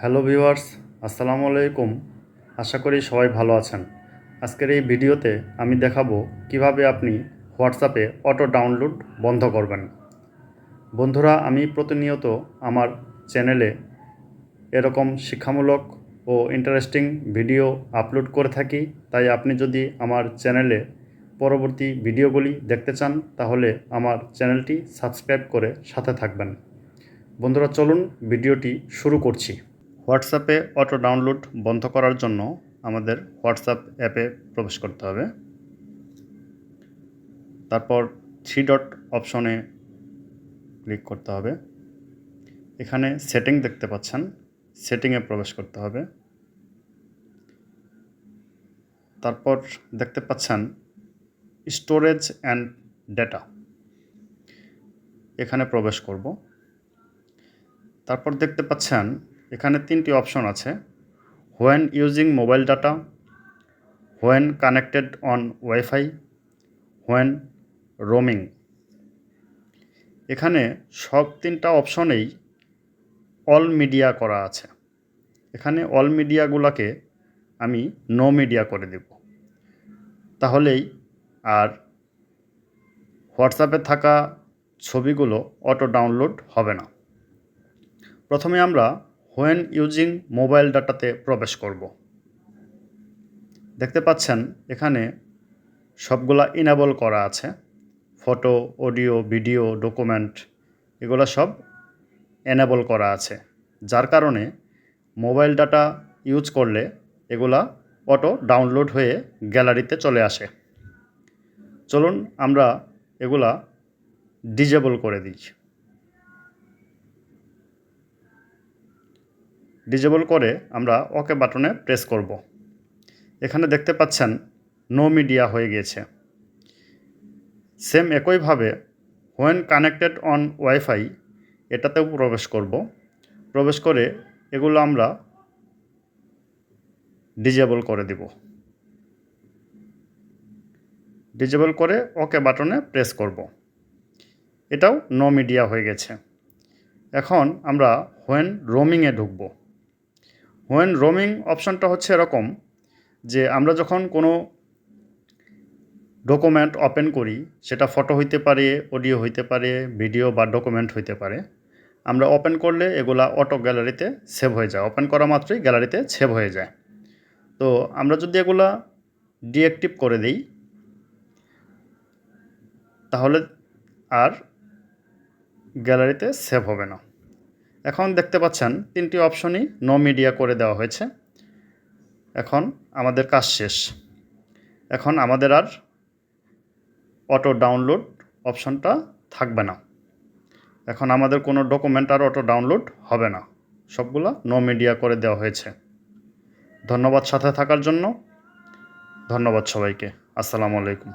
Hello viewers, আসসালামু আলাইকুম। আশা করি সবাই ভালো আছেন। আজকের এই ভিডিওতে আমি দেখাবো কিভাবে আপনি হোয়াটসঅ্যাপে অটো ডাউনলোড বন্ধ করবেন। বন্ধুরা, আমি প্রতিনিয়ত আমার চ্যানেলে এরকম শিক্ষামূলক ও ইন্টারেস্টিং ভিডিও আপলোড করে থাকি। তাই আপনি যদি আমার চ্যানেলে পরবর্তী ভিডিওগুলি দেখতে চান তাহলে আমার চ্যানেলটি সাবস্ক্রাইব করে সাথে থাকবেন। বন্ধুরা, চলুন ভিডিওটি শুরু করছি। হোয়াটসঅ্যাপে অটো ডাউনলোড বন্ধ করার জন্য আমাদের হোয়াটসঅ্যাপ অ্যাপে প্রবেশ করতে হবে। তারপর 3 ডট অপশনে ক্লিক করতে হবে। এখানে সেটিং দেখতে পাচ্ছেন, সেটিংয়ে প্রবেশ করতে হবে। তারপর দেখতে পাচ্ছেন স্টোরেজ অ্যান্ড ডেটা, এখানে প্রবেশ করব। তারপর দেখতে পাচ্ছেন এখানে 3টি অপশন আছে: when using mobile data, when connected on wifi, when roaming. এখানে সব 3টা অপশনেই অল মিডিয়া করা আছে। এখানে অল মিডিয়াগুলোকে আমি নো মিডিয়া করে দেব, তাহলেই আর হোয়াটসঅ্যাপে থাকা ছবিগুলো অটো ডাউনলোড হবে না। প্রথমে আমরা হোয়েন ইউজিং মোবাইল ডাটাতে প্রবেশ করব। দেখতে পাচ্ছেন এখানে সবগুলা ইনেবল করা আছে। ফটো, অডিও, ভিডিও, ডকুমেন্ট এগুলো সব এনেবল করা আছে, যার কারণে মোবাইল ডাটা ইউজ করলে এগুলা অটো ডাউনলোড হয়ে গ্যালারিতে চলে আসে। চলুন আমরা এগুলা ডিজেবল করে দিই। ডিজেবল করে আমরা ওকে বাটনে প্রেস করব। এখানে দেখতে পাচ্ছেন নো মিডিয়া হয়ে গিয়েছে। সেম একইভাবে হোয়েন কানেক্টেড অন ওয়াইফাই এটাতেও প্রবেশ করব। প্রবেশ করে এগুলো আমরা ডিজেবল করে দিব। ডিজেবল করে ওকে বাটনে প্রেস করব। এটাও নো মিডিয়া হয়ে গেছে। এখন আমরা হোয়েন রোমিংয়ে ঢুকব। হোয়েন রোমিং অপশনটা হচ্ছে এরকম যে আমরা যখন কোনো ডকুমেন্ট ওপেন করি, সেটা ফটো হইতে পারে, অডিও হইতে পারে, ভিডিও বা ডকুমেন্ট হইতে পারে, আমরা ওপেন করলে এগুলা অটো গ্যালারিতে সেভ হয়ে যায়। ওপেন করা মাত্রই গ্যালারিতে সেভ হয়ে যায়। তো আমরা যদি এগুলা ডিঅ্যাক্টিভ করে দিই তাহলে আর গ্যালারিতে সেভ হবে না। এখন দেখতে পাচ্ছেন 3টি অপশনই নো মিডিয়া করে দেওয়া হয়েছে। এখন আমাদের কাজ শেষ। এখন আমাদের আর অটো ডাউনলোড অপশনটা থাকবে না। এখন আমাদের কোনো ডকুমেন্ট আর অটো ডাউনলোড হবে না। সবগুলা নো মিডিয়া করে দেওয়া হয়েছে। ধন্যবাদ সাথে থাকার জন্য। ধন্যবাদ সবাইকে। আসসালামু আলাইকুম।